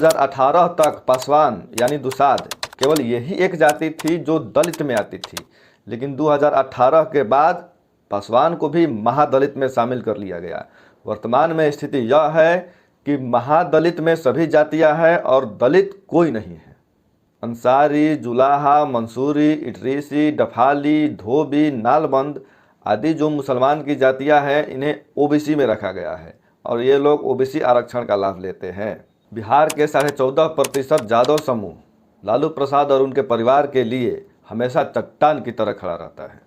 2018 तक पासवान यानी दुसाध केवल यही एक जाति थी जो दलित में आती थी, लेकिन 2018 के बाद पासवान को भी महादलित में शामिल कर लिया गया। वर्तमान में स्थिति यह है कि महादलित में सभी जातियां हैं और दलित कोई नहीं है। अंसारी, जुलाहा, मंसूरी, इटरीसी, डफाली, धोबी, नालबंद आदि जो मुसलमान की जातियां हैं, इन्हें ओबीसी में रखा गया है और ये लोग ओबीसी आरक्षण का लाभ लेते हैं। बिहार के 14.5% यादव समूह लालू प्रसाद और उनके परिवार के लिए हमेशा चट्टान की तरह खड़ा रहता है।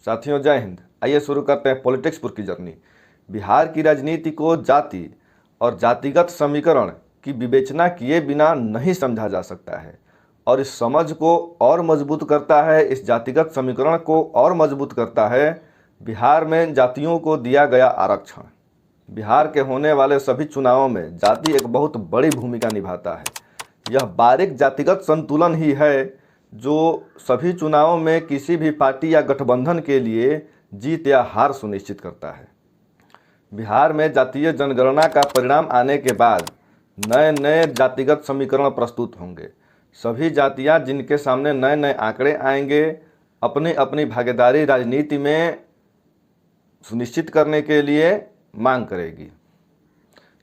साथियों, जय हिंद। आइए शुरू करते हैं पॉलिटिक्सपुर की जर्नी। बिहार की राजनीति को जाति और जातिगत समीकरण की विवेचना किए बिना नहीं समझा जा सकता है और इस समझ को और मजबूत करता है, इस जातिगत समीकरण को और मजबूत करता है बिहार में जातियों को दिया गया आरक्षण। बिहार के होने वाले सभी चुनावों में जाति एक बहुत बड़ी भूमिका निभाता है। यह बारीक जातिगत संतुलन ही है जो सभी चुनावों में किसी भी पार्टी या गठबंधन के लिए जीत या हार सुनिश्चित करता है। बिहार में जातीय जनगणना का परिणाम आने के बाद नए नए जातिगत समीकरण प्रस्तुत होंगे। सभी जातियां जिनके सामने नए नए आंकड़े आएंगे अपनी अपनी भागीदारी राजनीति में सुनिश्चित करने के लिए मांग करेगी।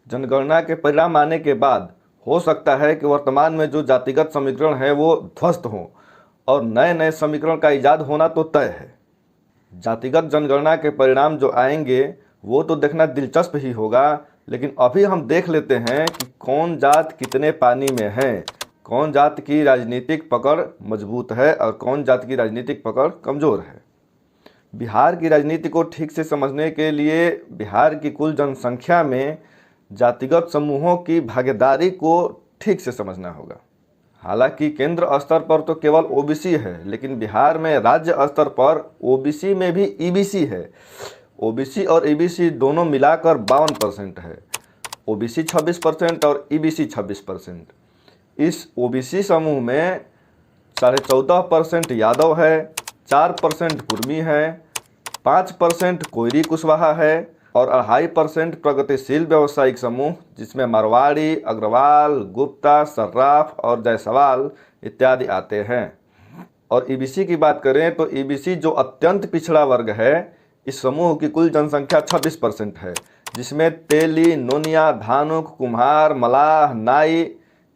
जनगणना के परिणाम आने के बाद हो सकता है कि वर्तमान में जो जातिगत समीकरण है वो ध्वस्त हों और नए नए समीकरण का इजाद होना तो तय है। जातिगत जनगणना के परिणाम जो आएंगे वो तो देखना दिलचस्प ही होगा, लेकिन अभी हम देख लेते हैं कि कौन जात कितने पानी में है, कौन जात की राजनीतिक पकड़ मजबूत है और कौन जात की राजनीतिक पकड़ कमज़ोर है। बिहार की राजनीति को ठीक से समझने के लिए बिहार की कुल जनसंख्या में जातिगत समूहों की भागीदारी को ठीक से समझना होगा। हालांकि केंद्र स्तर पर तो केवल ओबीसी है, लेकिन बिहार में राज्य स्तर पर ओबीसी में भी ईबीसी है। ओबीसी और ईबीसी दोनों मिलाकर 52% है। ओबीसी 26% और ईबीसी 26%। इस ओबीसी समूह में 14.5% यादव है, 4% कुर्मी है, 5% कोयरी कुशवाहा है और 2.5% प्रगतिशील व्यावसायिक समूह जिसमें मारवाड़ी, अग्रवाल, गुप्ता, सर्राफ और जायसवाल इत्यादि आते हैं। और ईबीसी की बात करें तो ईबीसी जो अत्यंत पिछड़ा वर्ग है, इस समूह की कुल जनसंख्या 26% है, जिसमें तेली, नोनिया, धानुक, कुम्हार, मलाह, नाई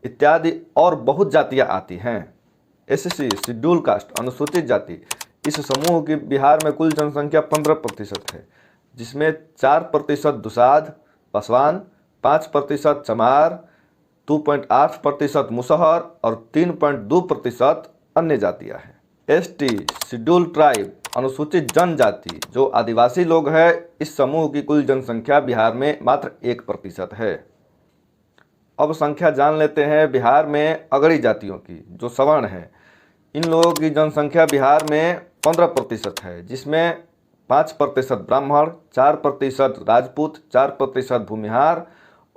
इत्यादि और बहुत जातियां आती हैं। एससी शेड्यूल कास्ट अनुसूचित जाति इस समूह की बिहार में कुल जनसंख्या 15% है, जिसमें 4% दुसाध पासवान, 5% चमार, 2.8% मुसहर और 3.2% अन्य जातियां हैं। एसटी शेड्यूल ट्राइब अनुसूचित जनजाति जो आदिवासी लोग हैं, इस समूह की कुल जनसंख्या बिहार में मात्र 1% है। अब संख्या जान लेते हैं बिहार में अगड़ी जातियों की जो सवर्ण हैं। इन लोगों की जनसंख्या बिहार में 15% है, जिसमें 5% ब्राह्मण, 4% राजपूत, 4% भूमिहार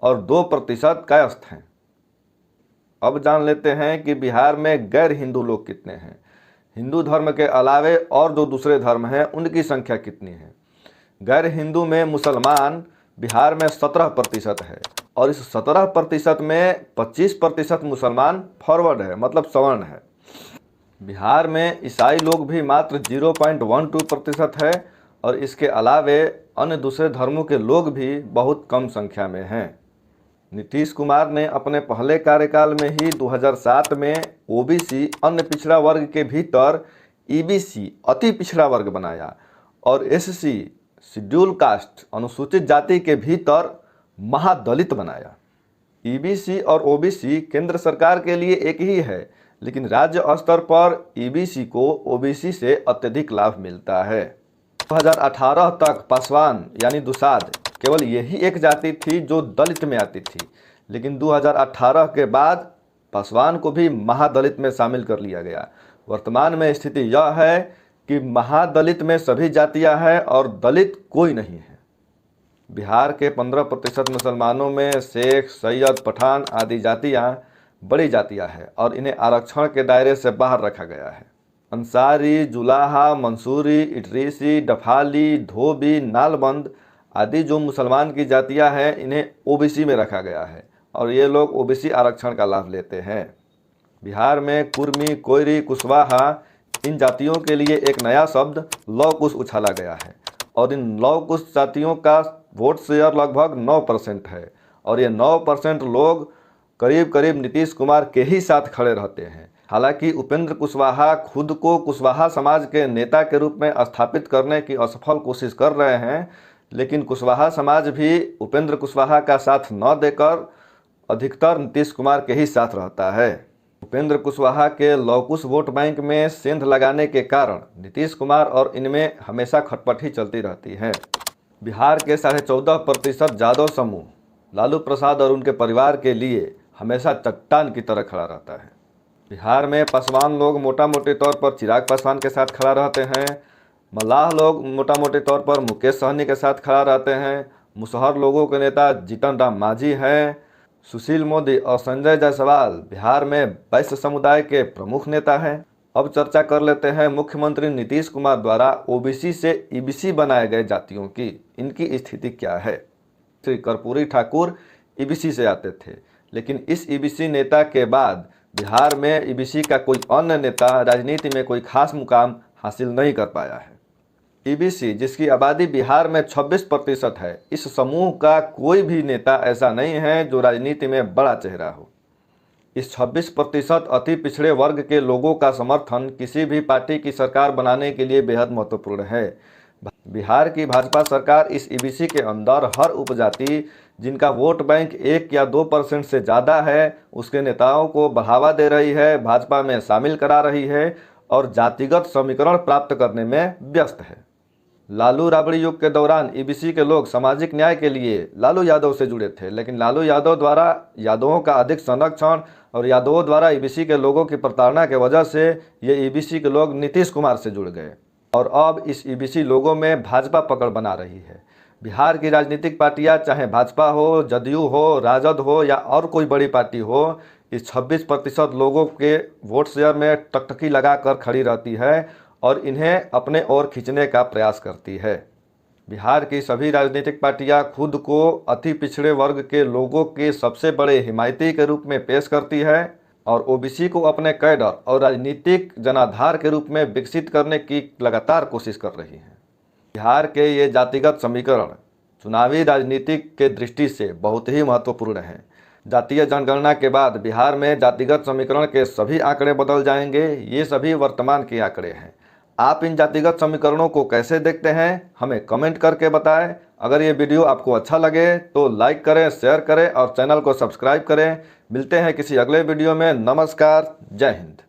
और 2% कायस्थ हैं। अब जान लेते हैं कि बिहार में गैर हिंदू लोग कितने हैं। हिंदू धर्म के अलावे और जो दूसरे धर्म हैं उनकी संख्या कितनी है। गैर हिंदू में मुसलमान बिहार में 17% है और इस 17% में 25% मुसलमान फॉरवर्ड है, मतलब सवर्ण है। बिहार में ईसाई लोग भी मात्र 0.12% है और इसके अलावे अन्य दूसरे धर्मों के लोग भी बहुत कम संख्या में हैं। नीतीश कुमार ने अपने पहले कार्यकाल में ही 2007 में ओबीसी अन्य पिछड़ा वर्ग के भीतर ईबीसी अति पिछड़ा वर्ग बनाया और एससी शेड्यूल कास्ट अनुसूचित जाति के भीतर महादलित बनाया। ईबीसी और ओबीसी केंद्र सरकार के लिए एक ही है, लेकिन राज्य स्तर पर ईबीसी को ओबीसी से अत्यधिक लाभ मिलता है। 2018 तक पासवान यानी दुसाध केवल यही एक जाति थी जो दलित में आती थी, लेकिन 2018 के बाद पासवान को भी महादलित में शामिल कर लिया गया। वर्तमान में स्थिति यह है कि महादलित में सभी जातियां हैं और दलित कोई नहीं है। बिहार के 15% मुसलमानों में शेख, सैयद, पठान आदि जातियां बड़ी जातियां हैं और इन्हें आरक्षण के दायरे से बाहर रखा गया है। अंसारी, जुलाहा, मंसूरी, इटरीसी, डफाली, धोबी, नालबंद आदि जो मुसलमान की जातियां हैं इन्हें ओबीसी में रखा गया है और ये लोग ओबीसी आरक्षण का लाभ लेते हैं। बिहार में कुर्मी, कोयरी, कुशवाहा इन जातियों के लिए एक नया शब्द लव कुश उछाला गया है और इन लव कुश जातियों का वोट शेयर लगभग 9% है और ये 9% लोग करीब करीब नीतीश कुमार के ही साथ खड़े रहते हैं। हालांकि उपेंद्र कुशवाहा खुद को कुशवाहा समाज के नेता के रूप में स्थापित करने की असफल कोशिश कर रहे हैं, लेकिन कुशवाहा समाज भी उपेंद्र कुशवाहा का साथ न देकर अधिकतर नीतीश कुमार के ही साथ रहता है। उपेंद्र कुशवाहा के लवकुश वोट बैंक में सेंध लगाने के कारण नीतीश कुमार और इनमें हमेशा खटपटी चलती रहती है। बिहार के 14.5% यादव समूह लालू प्रसाद और उनके परिवार के लिए हमेशा चट्टान की तरह खड़ा रहता है। बिहार में पासवान लोग मोटा मोटे तौर पर चिराग पासवान के साथ खड़ा रहते हैं, मल्लाह लोग मोटा मोटे तौर पर मुकेश सहनी के साथ खड़ा रहते हैं, मुसहर लोगों के नेता जीतन राम मांझी हैं, सुशील मोदी और संजय जायसवाल बिहार में वैश्य समुदाय के प्रमुख नेता हैं। अब चर्चा कर लेते हैं मुख्यमंत्री नीतीश कुमार द्वारा ओबीसी से ईबीसी बनाए गए जातियों की, इनकी स्थिति क्या है। श्री कर्पूरी ठाकुर ईबीसी से आते थे, लेकिन इस ईबीसी नेता के बाद बिहार में ईबीसी का कोई अन्य नेता राजनीति में कोई खास मुकाम हासिल नहीं कर पाया है। ईबीसी जिसकी आबादी बिहार में 26% है, इस समूह का कोई भी नेता ऐसा नहीं है जो राजनीति में बड़ा चेहरा हो। इस 26% अति पिछड़े वर्ग के लोगों का समर्थन किसी भी पार्टी की सरकार बनाने के लिए बेहद महत्वपूर्ण है। बिहार की भाजपा सरकार इस ईबीसी के अंदर हर उपजाति जिनका वोट बैंक 1 या 2% से ज़्यादा है उसके नेताओं को बढ़ावा दे रही है, भाजपा में शामिल करा रही है और जातिगत समीकरण प्राप्त करने में व्यस्त है। लालू राबड़ी युग के दौरान ईबीसी के लोग सामाजिक न्याय के लिए लालू यादव से जुड़े थे, लेकिन लालू यादव द्वारा यादवों का अधिक संरक्षण और यादवों द्वारा ईबीसी के लोगों की प्रताड़ना के वजह से ये ईबीसी के लोग नीतीश कुमार से जुड़ गए और अब इस ईबीसी लोगों में भाजपा पकड़ बना रही है। बिहार की राजनीतिक पार्टियां चाहे भाजपा हो, जदयू हो, राजद हो या और कोई बड़ी पार्टी हो, इस 26% लोगों के वोट शेयर में टकटकी लगाकर खड़ी रहती है और इन्हें अपने ओर खींचने का प्रयास करती है। बिहार की सभी राजनीतिक पार्टियां खुद को अति पिछड़े वर्ग के लोगों के सबसे बड़े हिमायती के रूप में पेश करती है और ओबीसी को अपने कैडर और राजनीतिक जनाधार के रूप में विकसित करने की लगातार कोशिश कर रही है। बिहार के ये जातिगत समीकरण चुनावी राजनीति के दृष्टि से बहुत ही महत्वपूर्ण है। जातीय जनगणना के बाद बिहार में जातिगत समीकरण के सभी आंकड़े बदल जाएंगे। ये सभी वर्तमान के आंकड़े हैं। आप इन जातिगत समीकरणों को कैसे देखते हैं, हमें कमेंट करके बताएं। अगर ये वीडियो आपको अच्छा लगे तो लाइक करें, शेयर करें और चैनल को सब्सक्राइब करें। मिलते हैं किसी अगले वीडियो में। नमस्कार, जय हिंद।